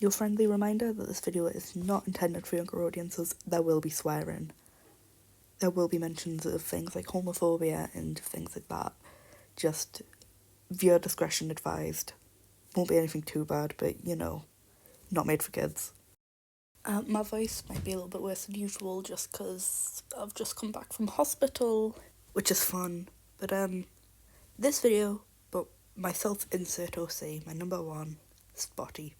Your friendly reminder that this video is not intended for younger audiences. There will be swearing. There will be mentions of things like homophobia and things like that. Just viewer discretion advised. Won't be anything too bad, but you know, not made for kids. My voice might be a little bit worse than usual just because I've just come back from hospital, which is fun. But this video, but myself insert OC, my number one, Spotty.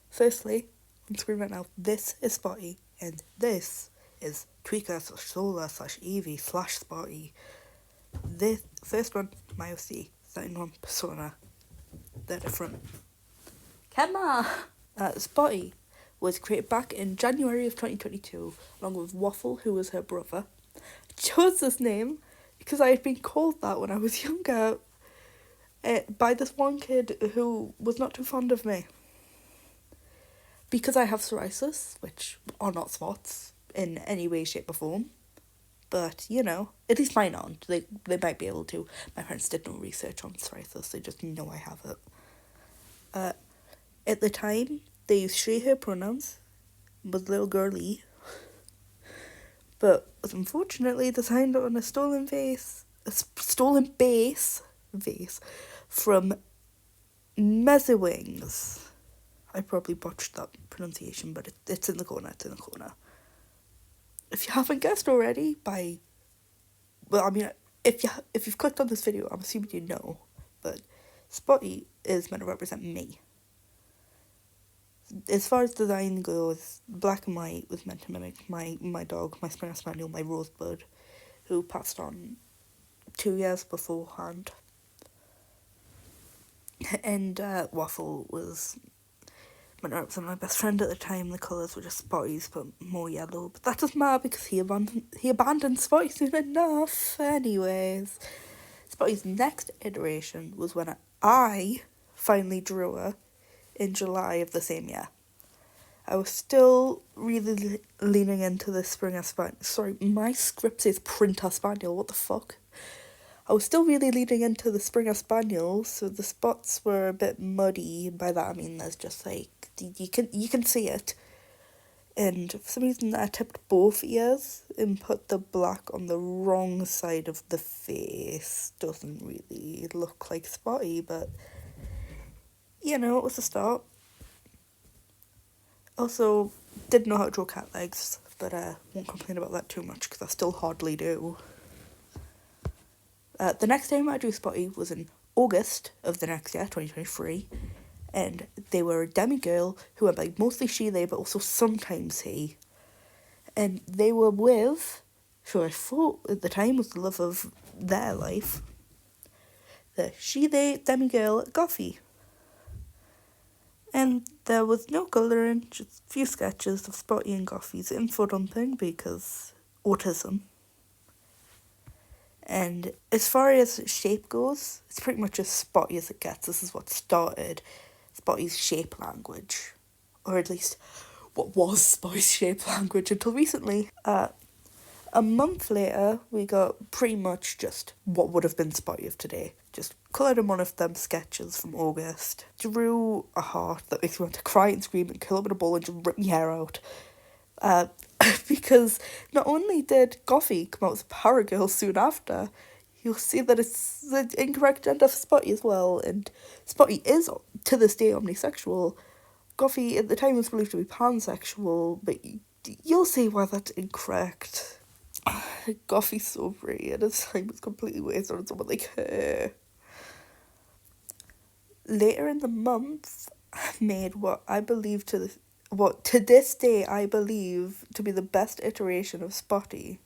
Firstly, on screen right now, this is Spotty, and this is Tweaker/Solar/Evie/Spotty. This first one, my OC, second one, Persona. They're different. Kenma! Spotty was created back in January of 2022, along with Waffle, who was her brother. I chose this name because I had been called that when I was younger by this one kid who was not too fond of me. Because I have psoriasis, which are not spots in any way, shape or form. But, you know, at least mine aren't. They might be able to. My parents did no research on psoriasis, they just know I have it. At the time, they used she, her pronouns, was little girly, but was unfortunately designed on a stolen base from Mezziwings. I probably botched that pronunciation, but it's in the corner, If you haven't guessed already if you've clicked on this video, I'm assuming you know, but Spotty is meant to represent me. As far as design goes, black and white was meant to mimic my dog, my Springer Spaniel, my Rosebud, who passed on 2 years beforehand. And Waffle was meant to represent my best friend at the time. The colours were just Spotty's, but more yellow. But that doesn't matter because he abandoned Spotty soon enough. Anyways, Spotty's next iteration was when I finally drew her in July of the same year. I was still really leaning into the Springer Spaniel. Sorry, my script says Printer Spaniel, what the fuck? I was still really leaning into the Springer Spaniel, so the spots were a bit muddy. By that I mean there's just like, you can see it. And for some reason I tipped both ears and put the black on the wrong side of the face. Doesn't really look like Spotty, but you know, it was a start. Also, didn't know how to draw cat legs, but won't complain about that too much because I still hardly do. The next time I drew Spotty was in August of the next year, 2023, and they were a demigirl who went by mostly she, they, but also sometimes he. And they were with, who I thought at the time was the love of their life, the she, they, demigirl, Goffy. And there was no colouring, just a few sketches of Spotty and Goffy's info dumping because autism. And as far as shape goes, it's pretty much as Spotty as it gets. This is what started Spotty's shape language. Or at least what was Spotty's shape language until recently. A month later, we got pretty much just what would have been Spotty of today. Just coloured in one of them sketches from August. Drew a heart that makes me want to cry and scream and curl up in a ball and just rip my hair out. Because not only did Goffy come out as a Paragirl soon after, you'll see that it's the incorrect gender for Spotty as well, and Spotty is, to this day, omnisexual. Goffy at the time was believed to be pansexual, but you'll see why that's incorrect. Goffy's so pretty, and his time was completely wasted on someone like her. Later in the month, I made what to this day I believe to be the best iteration of Spotty.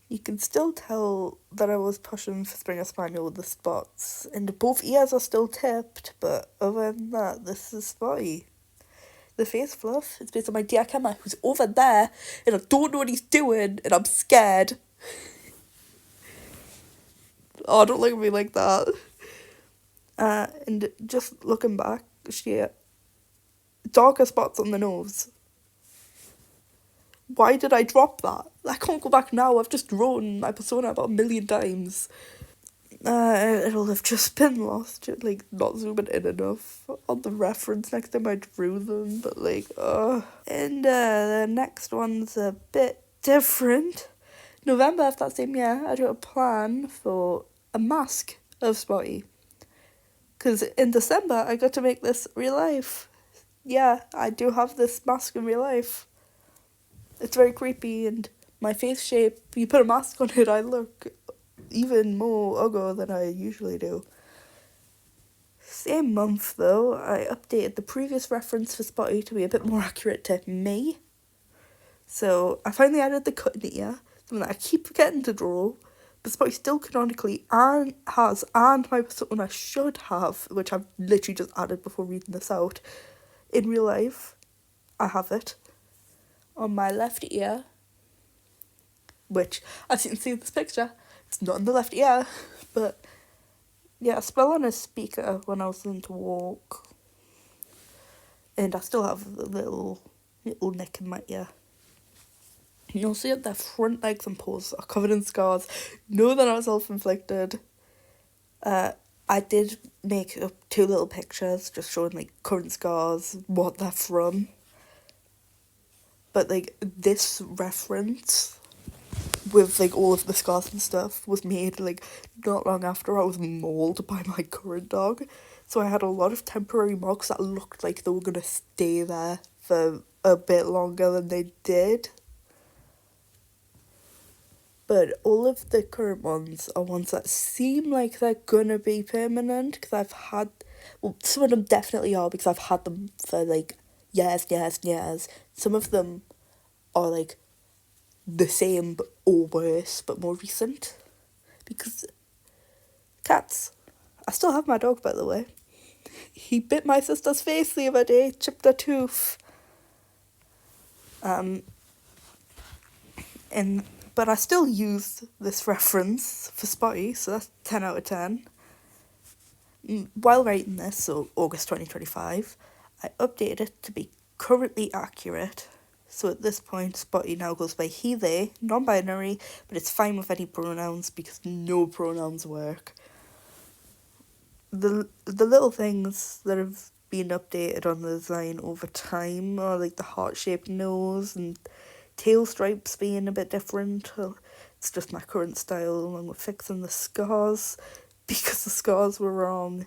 You can still tell that I was pushing for Springer Spaniel with the spots, and both ears are still tipped, but other than that, this is Spotty. The face fluff is based on my dear Emma, who's over there, and I don't know what he's doing, and I'm scared. Oh, don't look at me like that. And just looking back, she darker spots on the nose. Why did I drop that? I can't go back now. I've just drawn my persona about 1 million times. It'll have just been lost, like, not zooming in enough on the reference next time I drew them, but, like, And, the next one's a bit different. November of that same year, I drew a plan for a mask of Spotty. Because in December, I got to make this real life. Yeah, I do have this mask in real life. It's very creepy, and my face shape, you put a mask on it, I look even more ugly than I usually do. Same month, though, I updated the previous reference for Spotty to be a bit more accurate to me. So I finally added the cut in ear, something that I keep forgetting to draw, but Spotty still canonically has, and something I should have, which I've literally just added before reading this out. In real life, I have it on my left ear, which, as you can see in this picture, it's not in the left ear, but yeah, I spell on a speaker when I was learning to walk, and I still have the little nick in my ear. You'll see that their front legs and paws are covered in scars. No, they're not self-inflicted. I did make up 2 little pictures just showing, like, current scars, what they're from. But, like, this reference with, like, all of the scars and stuff was made, like, not long after I was mauled by my current dog. So I had a lot of temporary marks that looked like they were going to stay there for a bit longer than they did. But all of the current ones are ones that seem like they're gonna be permanent, because I've had, well, some of them definitely are, because I've had them for, like, years. Some of them are, like, the same or worse, but more recent, because cats. I still have my dog, by the way. He bit my sister's face the other day, chipped her tooth. But I still use this reference for Spotty, so that's 10 out of 10. While writing this, so August 2025, I updated it to be currently accurate. So at this point, Spotty now goes by he, they, non-binary, but it's fine with any pronouns because no pronouns work. The little things that have been updated on the design over time are, like, the heart-shaped nose and tail stripes being a bit different. It's just my current style, along with fixing the scars, because the scars were wrong.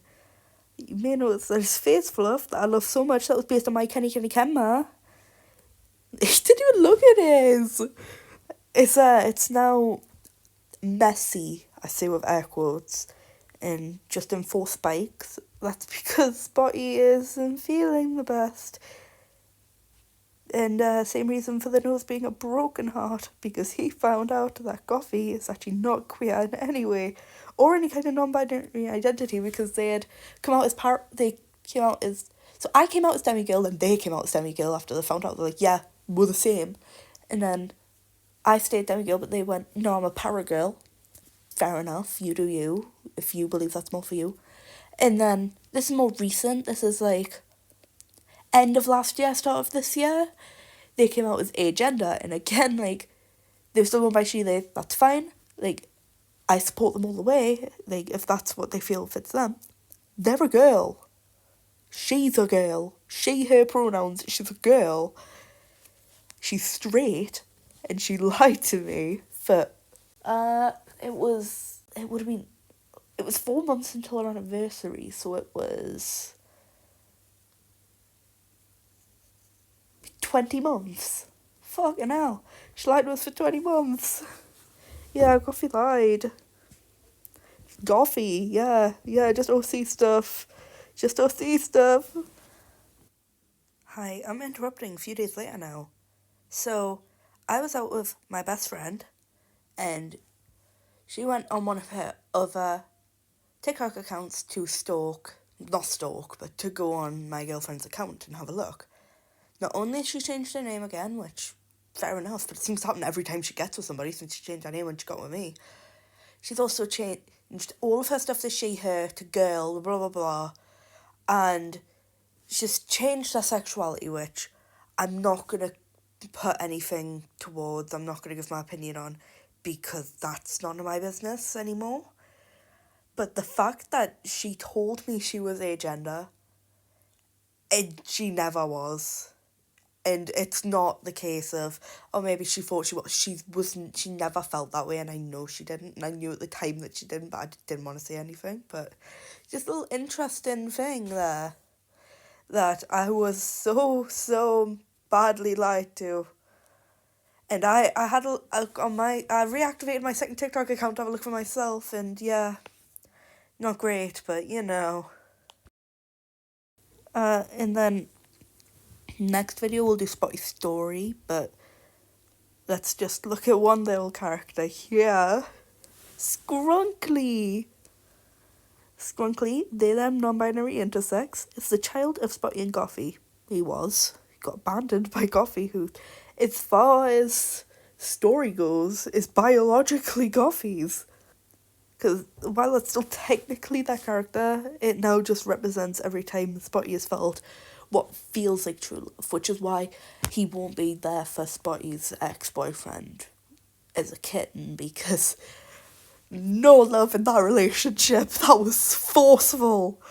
You may notice there's face fluff that I love so much that was based on my Kenny Kenma. He didn't even look at his. It's now messy, I say with air quotes, and just in 4 spikes. That's because Spotty isn't feeling the best. And same reason for the nose being a broken heart, because he found out that Goffy is actually not queer in any way, or any kind of non-binary identity, because they had come out as so I came out as demigirl, and they came out as demigirl after they found out. They're like, yeah, we're the same. And then I stayed demigirl, but they went, no, I'm a paragirl. Fair enough, you do you, if you believe that's more for you. And then, this is more recent, this is like end of last year, start of this year, they came out as agender, and again, like, they're still going by she, they, that's fine, like, I support them all the way, like, if that's what they feel fits them. They're a girl. She's a girl. She, her pronouns, she's a girl. She's straight, and she lied to me for, it was 4 months until our anniversary, so it was 20 months. Fucking hell. She lied to us for 20 months. Yeah, Goffy lied. Goffy, yeah, just OC stuff. Hi, I'm interrupting a few days later now. So, I was out with my best friend, and she went on one of her other TikTok accounts to but to go on my girlfriend's account and have a look. Not only has she changed her name again, which, fair enough, but it seems to happen every time she gets with somebody since she changed her name when she got with me. She's also changed all of her stuff to she, her, to girl, blah, blah, blah. And she's changed her sexuality, which I'm not going to put anything towards, I'm not going to give my opinion on, because that's none of my business anymore. But the fact that she told me she was agender, and she never was. And it's not the case of, oh, maybe she thought she was. She wasn't. She never felt that way, and I know she didn't. And I knew at the time that she didn't, but I didn't want to say anything. But just a little interesting thing there that I was so badly lied to. And I had I reactivated my second TikTok account to have a look for myself, and yeah, not great, but you know. And then next video we'll do Spotty's story, but let's just look at one little character here. SKRUNKLY. SKRUNKLY, they them non-binary intersex, is the child of Spotty and Goffy. He got abandoned by Goffy, who, as far as story goes, is biologically Goffy's. Because while it's still technically that character, it now just represents every time Spotty has felt what feels like true love, which is why he won't be there for Spotty's ex-boyfriend as a kitten, because no love in that relationship. That was forceful.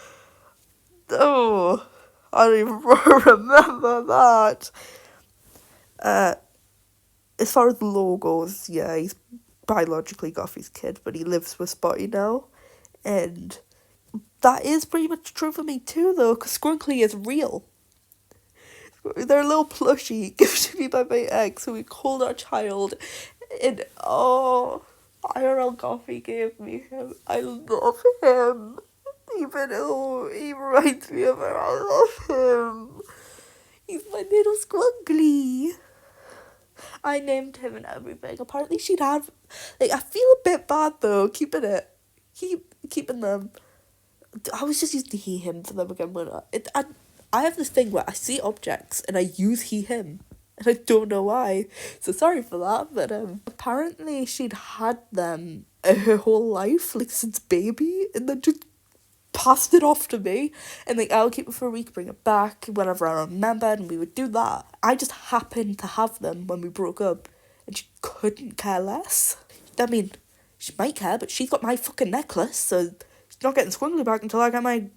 Oh, I don't even remember that. As far as the law goes, yeah, he's biologically Goffy's kid, but he lives with Spotty now, and that is pretty much true for me too, though, because SKRUNKLY is real. They're a little plushie given to me by my ex, who we called our child, and oh, IRL Goffy gave me him. I love him, even though he reminds me of her. I love him. He's my little SKRUNKLY. I named him and everything. Apparently she'd have, like, I feel a bit bad though, keeping them. I was just using he, him for them again, but I have this thing where I see objects and I use he, him, and I don't know why, so sorry for that, but apparently she'd had them her whole life, like, since baby, and then just passed it off to me, and like, I'll keep it for a week, bring it back whenever I remembered, and we would do that. I just happened to have them when we broke up, and she couldn't care less. I mean, she might care, but she's got my fucking necklace, so she's not getting SKRUNKLY back until I get my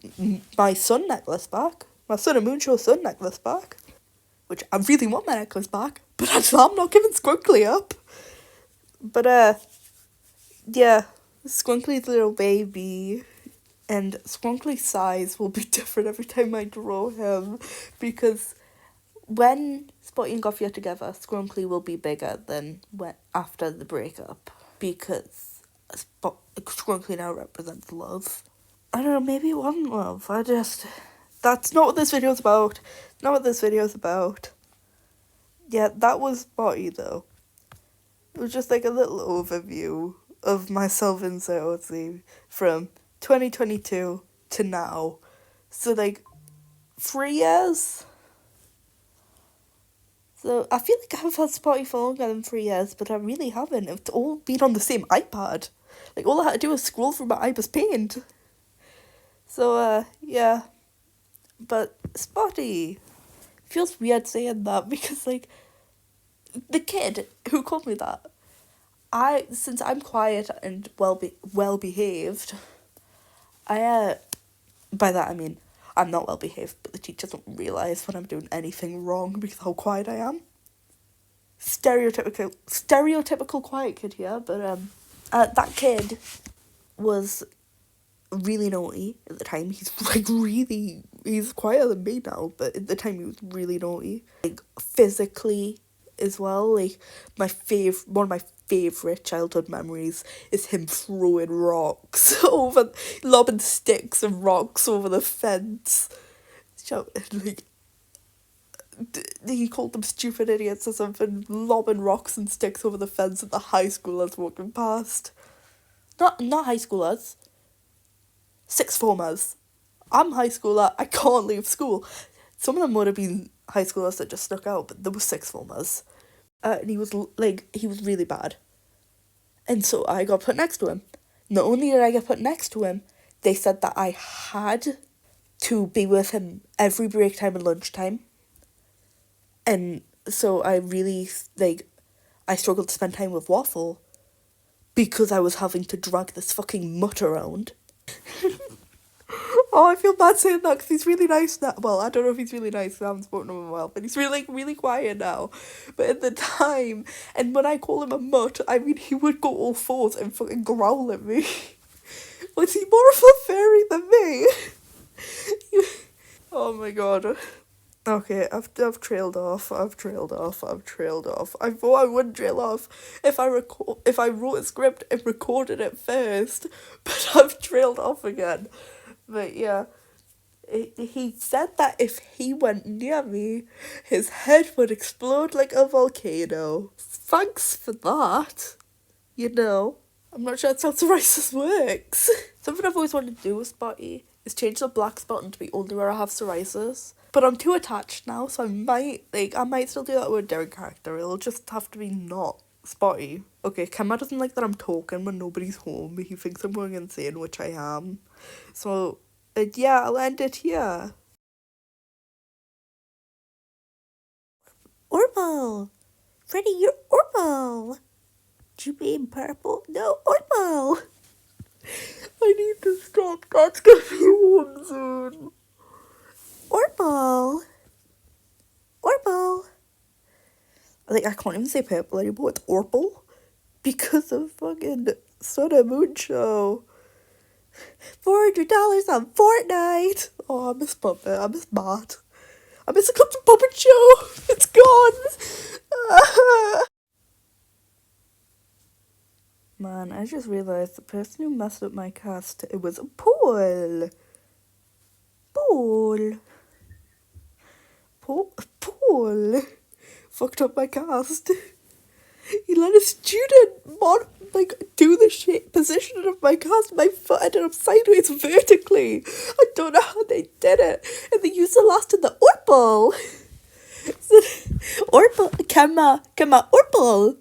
sun necklace back. My Sun and Moonshow sun necklace back. Which I really want my necklace back, but I'm not giving SKRUNKLY up. But yeah, SKRUNKLY's little baby. And SKRUNKLY's size will be different every time I draw him, because when Spotty and Goffy are together, SKRUNKLY will be bigger than after the breakup, because SKRUNKLY now represents love. I don't know, maybe it wasn't love. That's not what this video's about. Not what this video's about. Yeah, that was Spotty though. It was just like a little overview of myself in Zelda from 2022 to now. So like 3 years? So I feel like I have had Spotty for longer than 3 years, but I really haven't. It's all been on the same iPad. Like, all I had to do was scroll through my iPad's paint. So yeah. But Spotty, feels weird saying that, because like, the kid who called me that, since I'm quiet and well behaved, by that I mean I'm not well behaved, but the teachers don't realise when I'm doing anything wrong because of how quiet I am. Stereotypical quiet kid here, but that kid was really naughty at the time. He's quieter than me now, but at the time he was really naughty. Like, physically as well. Like, one of my favourite childhood memories is him throwing lobbing sticks and rocks over the fence. Like, he called them stupid idiots or something, lobbing rocks and sticks over the fence at the high schoolers walking past. Not high schoolers. Sixth formers. I'm high schooler, I can't leave school. Some of them would have been high schoolers that just stuck out, but there were sixth formers. And he was really bad. And so I got put next to him. Not only did I get put next to him, they said that I had to be with him every break time and lunchtime. And so I really, I struggled to spend time with Waffle because I was having to drag this fucking mutt around. Oh, I feel bad saying that because he's really nice now. Well, I don't know if he's really nice 'cause I haven't spoken to him in a while, but he's really, really quiet now. But at the time, and when I call him a mutt, I mean, he would go all fours and fucking growl at me. Was he more of a fairy than me? Oh my god. Okay, I've trailed off. I thought I wouldn't trail off if I wrote a script and recorded it first, but I've trailed off again. But yeah, he said that if he went near me, his head would explode like a volcano. Thanks for that. You know, I'm not sure that's how psoriasis works. Something I've always wanted to do with Spotty is change the black spot to be only where I have psoriasis. But I'm too attached now, so I might still do that with a Derek character. It'll just have to be not Spotty. Okay, Kemma doesn't like that I'm talking when nobody's home. He thinks I'm going insane, which I am. So, yeah, I'll end it here. Orbital! Freddy, you're Orbital! You being purple? No, Orbital! I need to stop. That's gonna be home soon. Orbital! Orbital! Like, I can't even say purple anymore. It's Orbital. Because of fucking Sun and Moon Show. $400 on Fortnite. Oh, I miss Puppet. I miss Matt. I miss a Custom Puppet Show. It's gone. Man, I just realised the person who messed up my cast, it was Paul. Paul fucked up my cast. He let a student do the shit position of my cast. My foot ended up sideways vertically. I don't know how they did it. And they used the last in the Orbital. Orbital, Kemma, Orbital.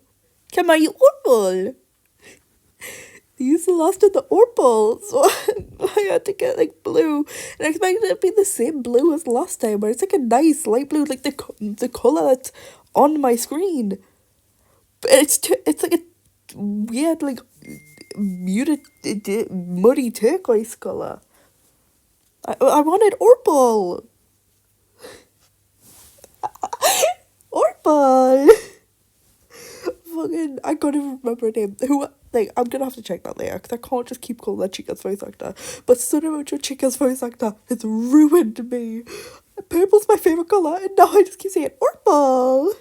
Kemma, you Orbital. They used the last in the Orbital, so I had to get like blue. And I expected it to be the same blue as last time, where it's like a nice light blue, like the colour that's on my screen. But it's like a weird, like, muted, muddy turquoise colour. I wanted Orbital. Orbital. Fucking, I can't even remember her name. I'm gonna have to check that later, because I can't just keep calling that Chica's voice actor. But Sonomocho Chica's voice actor has ruined me. Purple's my favourite colour, and now I just keep saying Orbital.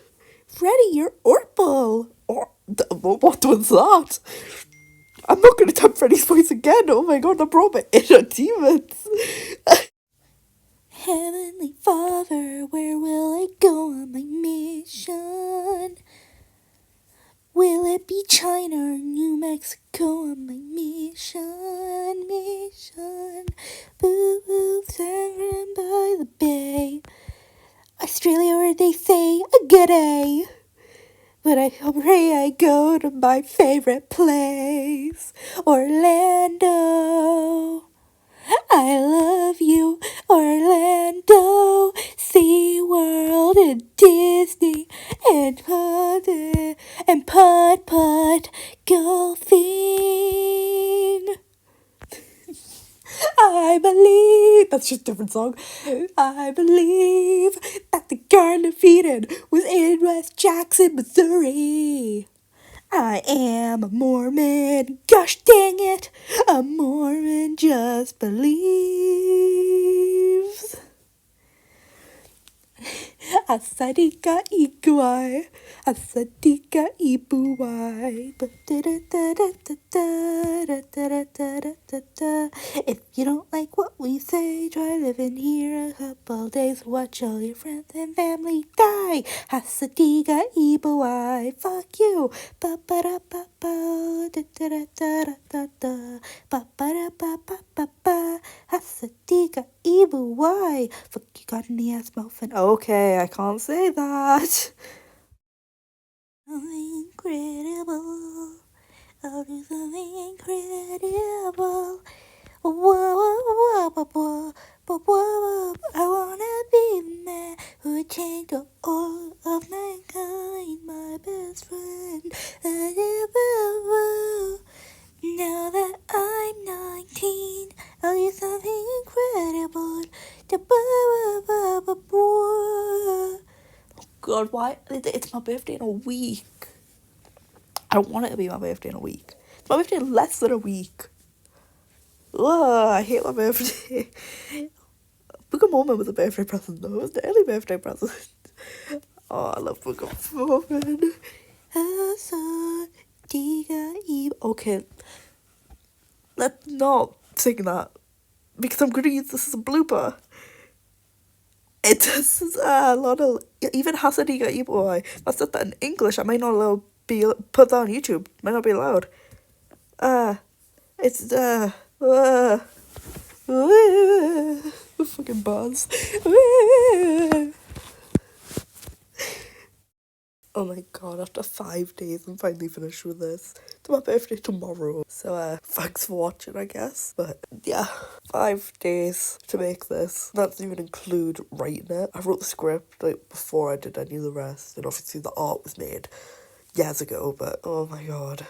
Freddy, you're Orbital. What was that? I'm not going to attempt Freddy's voice again. Oh my god, I brought my inner demons. Heavenly Father, where will I go on my mission? Will it be China or New Mexico on my mission? Boo, sangrin by the bay. Australia, where they say a good day. But I pray I go to my favorite place, Orlando. I love you, Orlando. SeaWorld and Disney and putt golfing. I believe, that's just a different song. I believe that the Garden of Eden was in West Jackson, Missouri. I am a Mormon, gosh dang it, a Mormon just believes. Asadika iguai, asadika ibuai. If you don't like what we say, try living here a couple days. Watch all your friends and family die. Asadika ibuai, fuck you. Ba ba da ba ba da da da da da da. Ba ba da ba ba ba ba. Asadika ibuai. Fuck you, got in the ass muffin. Okay, I can't say that. Something incredible. I'll do something incredible. Whoa, whoa, whoa, whoa, whoa, whoa. I wanna be the man who changed all of mankind, my best friend. Now that I'm 19, god, why? It's my birthday in a week. I don't want it to be my birthday in a week. It's my birthday in less than a week. Ugh, I hate my birthday. Book of Mormon was a birthday present though. It was the early birthday present. Oh, I love Book of Mormon. Okay, let's not sing that because I'm gonna use this as a blooper. It does a lot of, even Hasadiga Iboy. That's not that in English. I might not be put that on YouTube. Might not be allowed. It's fucking buzz. Oh my god, after 5 days I'm finally finished with this. It's my birthday tomorrow. So thanks for watching, I guess. But yeah, 5 days to make this. That doesn't even include writing it. I wrote the script like before I did any of the rest, and obviously the art was made years ago, but oh my god.